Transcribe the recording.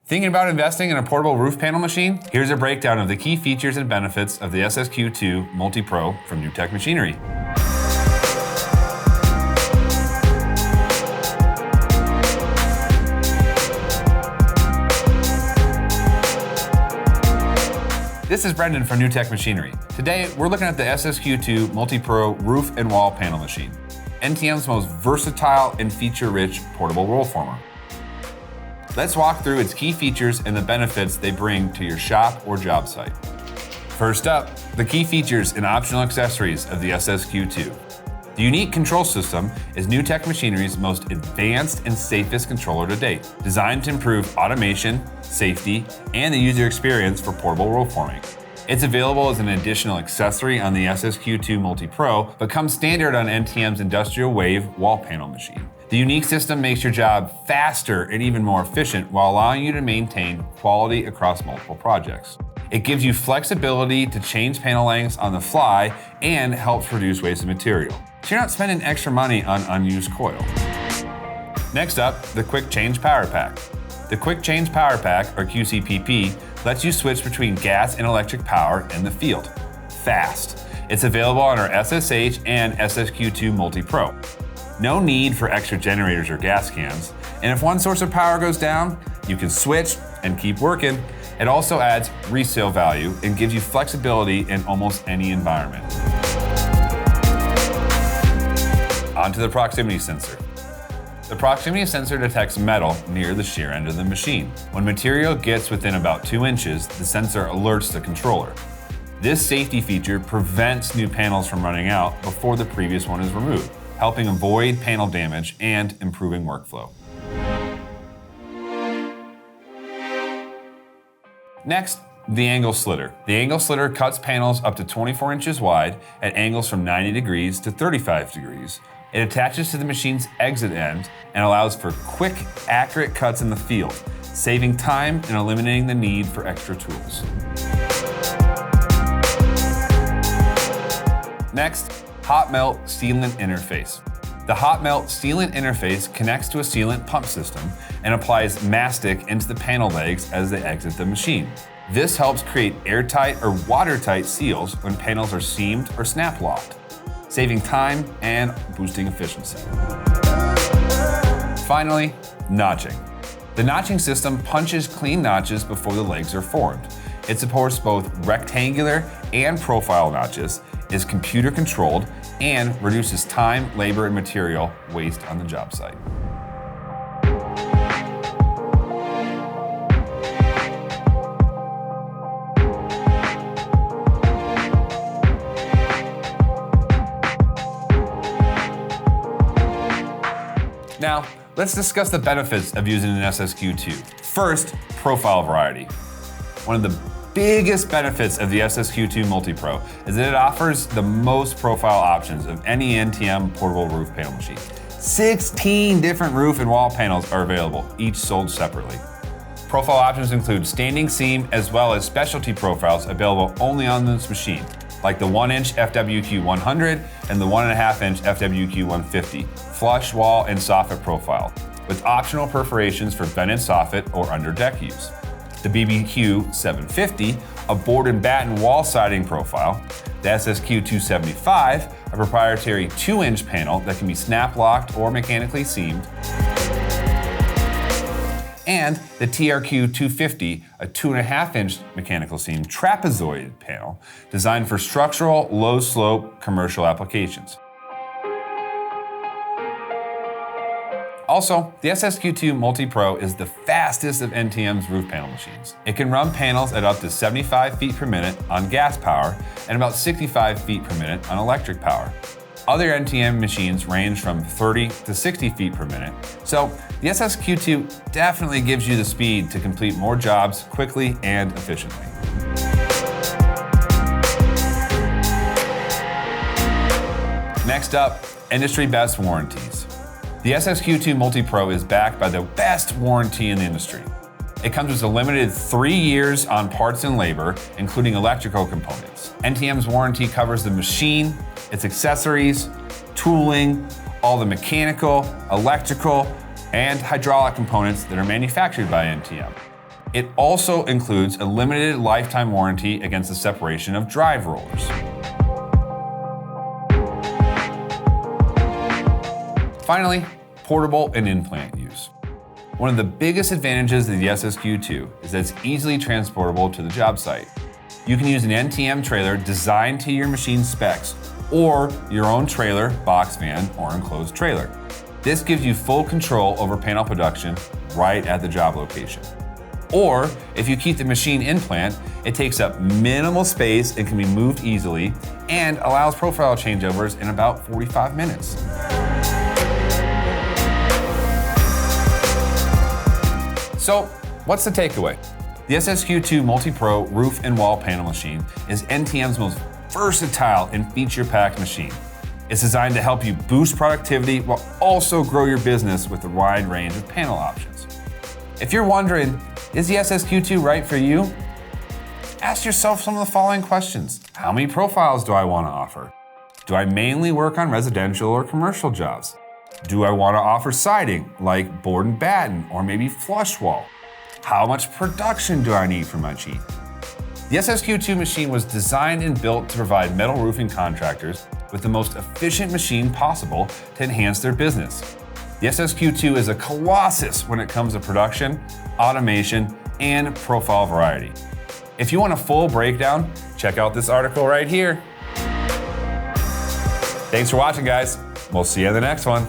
Thinking about investing in a portable roof panel machine? Here's a breakdown of the key features and benefits of the SSQ II MultiPro from NewTek Machinery. This is Brendon from NewTek Machinery. Today, we're looking at the SSQ II MultiPro roof and wall panel machine, NTM's most versatile and feature-rich portable roll former. Let's walk through its key features and the benefits they bring to your shop or job site. First up, the key features and optional accessories of the SSQ II. The UNIQ Control System is NewTek Machinery's most advanced and safest controller to date, designed to improve automation, safety, and the user experience for portable roll forming. It's available as an additional accessory on the SSQ II MultiPro, but comes standard on NTM's Industrial Wave wall panel machine. The UNIQ system makes your job faster and even more efficient while allowing you to maintain quality across multiple projects. It gives you flexibility to change panel lengths on the fly and helps reduce wasted material, so you're not spending extra money on unused coil. Next up, the Quick Change Power Pack. The Quick Change Power Pack, or QCPP, lets you switch between gas and electric power in the field, fast. It's available on our SSH and SSQ II MultiPro. No need for extra generators or gas cans, and if one source of power goes down, you can switch and keep working. It also adds resale value and gives you flexibility in almost any environment. On to the proximity sensor. The proximity sensor detects metal near the shear end of the machine. When material gets within about 2 inches, the sensor alerts the controller. This safety feature prevents new panels from running out before the previous one is removed, helping avoid panel damage and improving workflow. Next, the angle slitter. The angle slitter cuts panels up to 24 inches wide at angles from 90 degrees to 35 degrees. It attaches to the machine's exit end and allows for quick, accurate cuts in the field, saving time and eliminating the need for extra tools. Next, Hot Melt Sealant Interface. The Hot Melt Sealant Interface connects to a sealant pump system and applies mastic into the panel legs as they exit the machine. This helps create airtight or watertight seals when panels are seamed or snap locked, saving time and boosting efficiency. Finally, notching. The notching system punches clean notches before the legs are formed. It supports both rectangular and profile notches, is computer controlled, and reduces time, labor, and material waste on the job site. Now, let's discuss the benefits of using an SSQ II. First, profile variety. One of the biggest benefits of the SSQ II MultiPro is that it offers the most profile options of any NTM portable roof panel machine. 16 different roof and wall panels are available, each sold separately. Profile options include standing seam as well as specialty profiles available only on this machine, like the 1-inch FWQ 100 and the 1.5-inch FWQ 150, flush wall and soffit profile, with optional perforations for vented soffit or under deck use. The BBQ 750, a board and batten wall siding profile, the SSQ 275, a proprietary 2-inch panel that can be snap locked or mechanically seamed, and the TRQ 250, a 2.5-inch mechanical seam trapezoid panel designed for structural, low-slope commercial applications. Also, the SSQ II MultiPro is the fastest of NTM's roof panel machines. It can run panels at up to 75 feet per minute on gas power and about 65 feet per minute on electric power. Other NTM machines range from 30 to 60 feet per minute, so the SSQ II definitely gives you the speed to complete more jobs quickly and efficiently. Next up, industry best warranties. The SSQ II MultiPro is backed by the best warranty in the industry. It comes with a limited 3 years on parts and labor, including electrical components. NTM's warranty covers the machine, its accessories, tooling, all the mechanical, electrical, and hydraulic components that are manufactured by NTM. It also includes a limited lifetime warranty against the separation of drive rollers. Finally, portable and in-plant use. One of the biggest advantages of the SSQ II is that it's easily transportable to the job site. You can use an NTM trailer designed to your machine specs, or your own trailer, box van, or enclosed trailer. This gives you full control over panel production right at the job location. Or, if you keep the machine in plant, it takes up minimal space and can be moved easily, and allows profile changeovers in about 45 minutes. So, what's the takeaway? The SSQ II MultiPro roof and wall panel machine is NTM's most versatile and feature-packed machine. It's designed to help you boost productivity while also grow your business with a wide range of panel options. If you're wondering, is the SSQ II right for you? Ask yourself some of the following questions. How many profiles do I want to offer? Do I mainly work on residential or commercial jobs? Do I want to offer siding, like board and batten, or maybe flush wall? How much production do I need for my Jeep? The SSQ II machine was designed and built to provide metal roofing contractors with the most efficient machine possible to enhance their business. The SSQ II is a colossus when it comes to production, automation, and profile variety. If you want a full breakdown, check out this article right here. Thanks for watching, guys. We'll see you in the next one.